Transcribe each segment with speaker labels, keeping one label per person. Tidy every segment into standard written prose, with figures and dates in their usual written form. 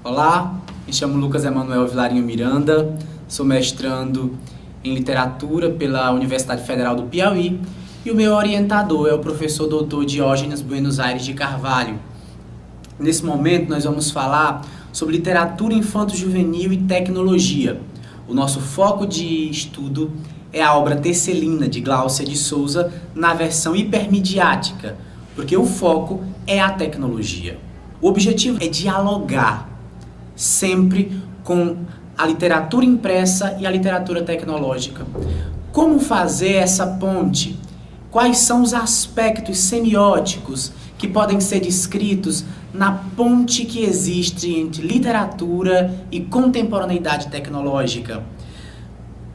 Speaker 1: Olá, me chamo Lucas Emanuel Vilarinho Miranda, sou mestrando em literatura pela Universidade Federal do Piauí e o meu orientador é o professor Dr. Diógenes Buenos Aires de Carvalho. Nesse momento nós vamos falar sobre literatura infanto-juvenil e tecnologia. O nosso foco de estudo é a obra Tesselina, de Gláucia de Souza, na versão hipermediática, porque o foco é a tecnologia. O objetivo é dialogar sempre com a literatura impressa e a literatura tecnológica. Como fazer essa ponte? Quais são os aspectos semióticos que podem ser descritos na ponte que existe entre literatura e contemporaneidade tecnológica?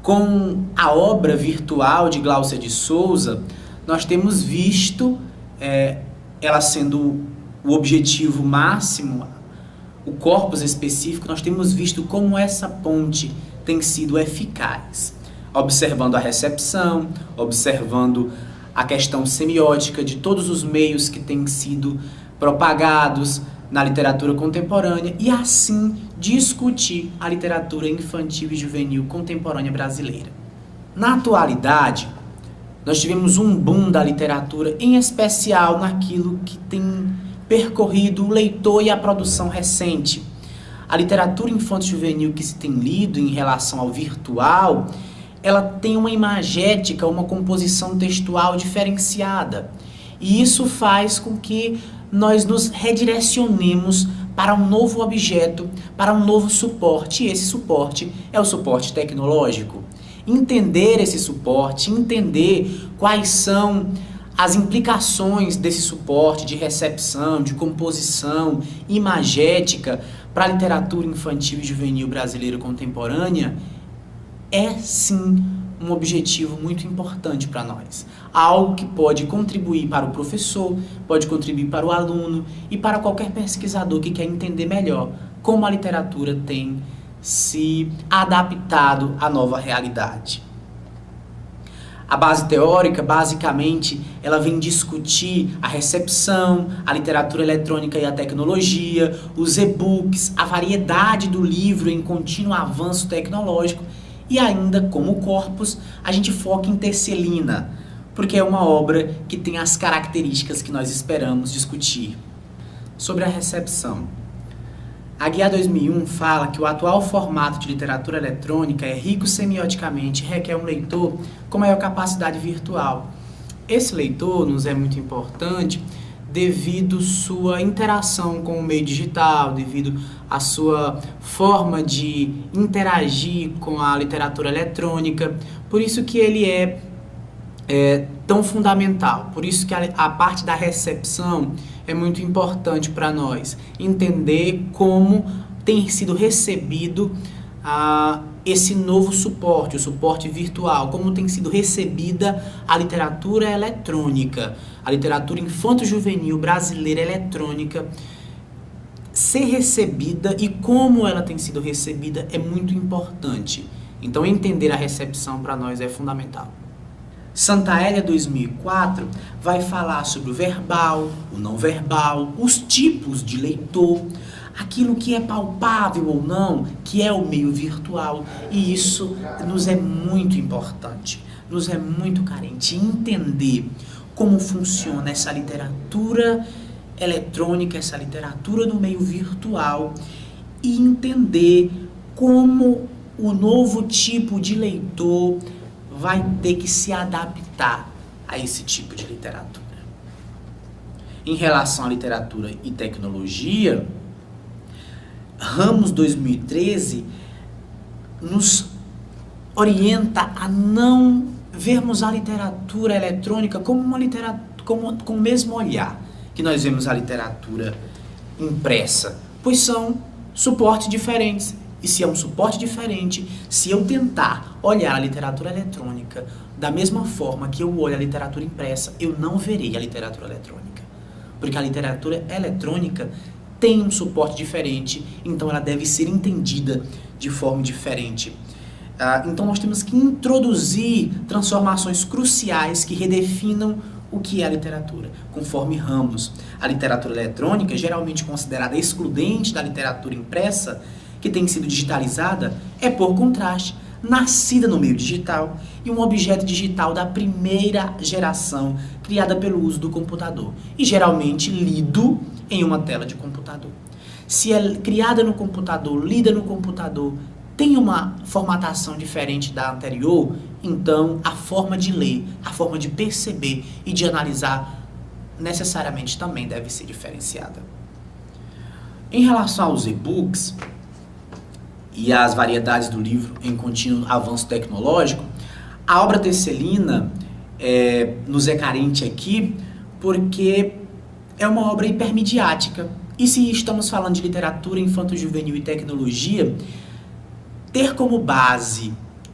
Speaker 1: Com a obra virtual de Gláucia de Souza, nós temos visto ela sendo o objetivo máximo, o corpus específico, nós temos visto como essa ponte tem sido eficaz, observando a recepção, observando a questão semiótica de todos os meios que têm sido propagados na literatura contemporânea e assim discutir a literatura infantil e juvenil contemporânea brasileira. Na atualidade, nós tivemos um boom da literatura, em especial naquilo que tem percorrido o leitor e a produção recente. A literatura infanto-juvenil que se tem lido em relação ao virtual, ela tem uma imagética, uma composição textual diferenciada. E isso faz com que nós nos redirecionemos para um novo objeto, para um novo suporte. E esse suporte é o suporte tecnológico. Entender esse suporte, entender quais são as implicações desse suporte de recepção, de composição, imagética para a literatura infantil e juvenil brasileira contemporânea é sim um objetivo muito importante para nós. Algo que pode contribuir para o professor, pode contribuir para o aluno e para qualquer pesquisador que quer entender melhor como a literatura tem se adaptado à nova realidade. A base teórica, basicamente, ela vem discutir a recepção, a literatura eletrônica e a tecnologia, os e-books, a variedade do livro em contínuo avanço tecnológico e ainda, como corpus, a gente foca em Tesselina, porque é uma obra que tem as características que nós esperamos discutir. Sobre a recepção. A Guia 2001 fala que o atual formato de literatura eletrônica é rico semioticamente e requer um leitor com maior capacidade virtual. Esse leitor nos é muito importante devido à sua interação com o meio digital, devido à sua forma de interagir com a literatura eletrônica. Por isso que ele é tão fundamental, por isso que a parte da recepção é muito importante para nós, entender como tem sido recebido esse novo suporte, o suporte virtual, como tem sido recebida a literatura eletrônica, a literatura infanto-juvenil brasileira eletrônica ser recebida e como ela tem sido recebida é muito importante. Então entender a recepção para nós é fundamental. Santaella 2004 vai falar sobre o verbal, o não verbal, os tipos de leitor, aquilo que é palpável ou não, que é o meio virtual. E isso nos é muito importante, nos é muito carente. Entender como funciona essa literatura eletrônica, essa literatura no meio virtual e entender como o novo tipo de leitor vai ter que se adaptar a esse tipo de literatura. Em relação à literatura e tecnologia, Ramos 2013 nos orienta a não vermos a literatura eletrônica como uma literatura com o mesmo olhar que nós vemos a literatura impressa, pois são suportes diferentes. E se é um suporte diferente, se eu tentar olhar a literatura eletrônica da mesma forma que eu olho a literatura impressa, eu não verei a literatura eletrônica. Porque a literatura eletrônica tem um suporte diferente, então ela deve ser entendida de forma diferente. Então nós temos que introduzir transformações cruciais que redefinam O que é a literatura? Conforme Ramos, a literatura eletrônica, geralmente considerada excludente da literatura impressa, que tem sido digitalizada, é, por contraste, nascida no meio digital e um objeto digital da primeira geração, criada pelo uso do computador e geralmente lido em uma tela de computador. Se é criada no computador, lida no computador, tem uma formatação diferente da anterior, então a forma de ler, a forma de perceber e de analisar necessariamente também deve ser diferenciada. Em relação aos e-books e às variedades do livro em contínuo avanço tecnológico, a obra Tesselina nos é carente aqui porque é uma obra hipermediática. E se estamos falando de literatura infanto-juvenil e tecnologia, ter como base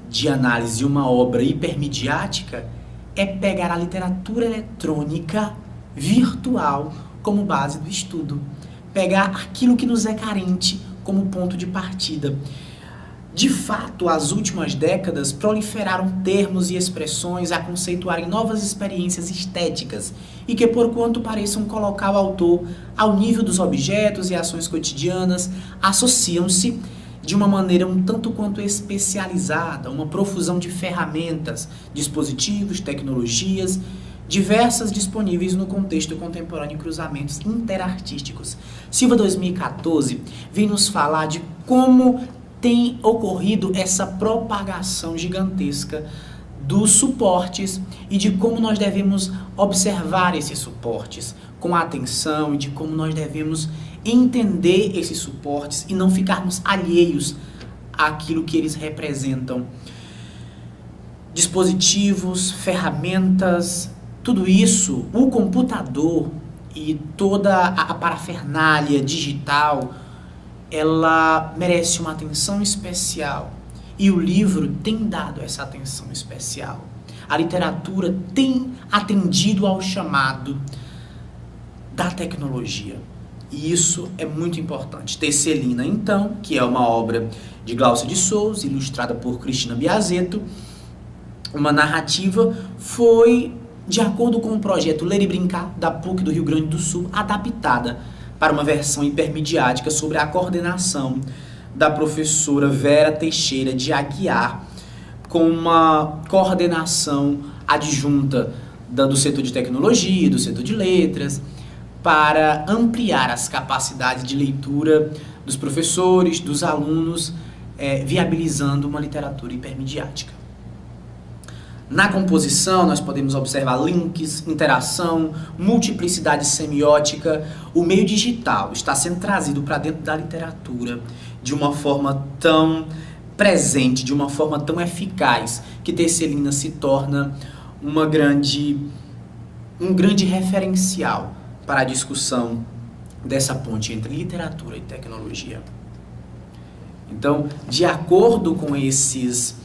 Speaker 1: de análise uma obra hipermediática é pegar a literatura eletrônica virtual como base do estudo. Pegar aquilo que nos é carente como ponto de partida. De fato, as últimas décadas proliferaram termos e expressões a conceituarem novas experiências estéticas e que, por quanto pareçam colocar o autor ao nível dos objetos e ações cotidianas, associam-se de uma maneira um tanto quanto especializada, uma profusão de ferramentas, dispositivos, tecnologias, diversas disponíveis no contexto contemporâneo e cruzamentos interartísticos. Silva 2014 vem nos falar de como tem ocorrido essa propagação gigantesca dos suportes e de como nós devemos observar esses suportes com atenção e de como nós devemos entender esses suportes e não ficarmos alheios àquilo que eles representam. Dispositivos, ferramentas, tudo isso, o computador e toda a parafernália digital, ela merece uma atenção especial e o livro tem dado essa atenção especial. A literatura tem atendido ao chamado da tecnologia e isso é muito importante. Tesselina, então, que é uma obra de Glaucia de Souza, ilustrada por Cristina Biasetto, uma narrativa, foi de acordo com o projeto Ler e Brincar, da PUC do Rio Grande do Sul, adaptada para uma versão hipermediática sobre a coordenação da professora Vera Teixeira de Aguiar, com uma coordenação adjunta do setor de tecnologia, do setor de letras, para ampliar as capacidades de leitura dos professores, dos alunos, viabilizando uma literatura hipermediática. Na composição, nós podemos observar links, interação, multiplicidade semiótica. O meio digital está sendo trazido para dentro da literatura de uma forma tão presente, de uma forma tão eficaz, que Tesselina se torna um grande referencial para a discussão dessa ponte entre literatura e tecnologia. Então, de acordo com essas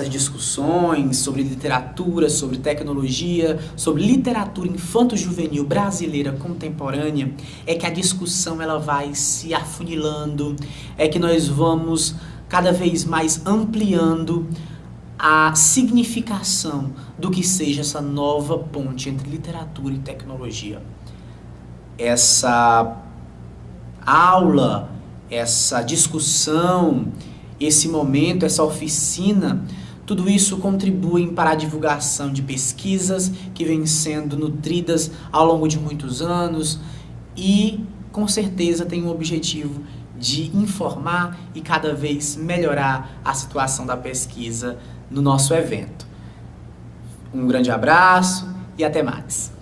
Speaker 1: discussões sobre literatura, sobre tecnologia, sobre literatura infanto-juvenil brasileira contemporânea, é que a discussão ela vai se afunilando, é que nós vamos cada vez mais ampliando a significação do que seja essa nova ponte entre literatura e tecnologia. Essa aula, essa discussão, esse momento, essa oficina, tudo isso contribui para a divulgação de pesquisas que vêm sendo nutridas ao longo de muitos anos e, com certeza, tem o objetivo de informar e cada vez melhorar a situação da pesquisa no nosso evento. Um grande abraço e até mais!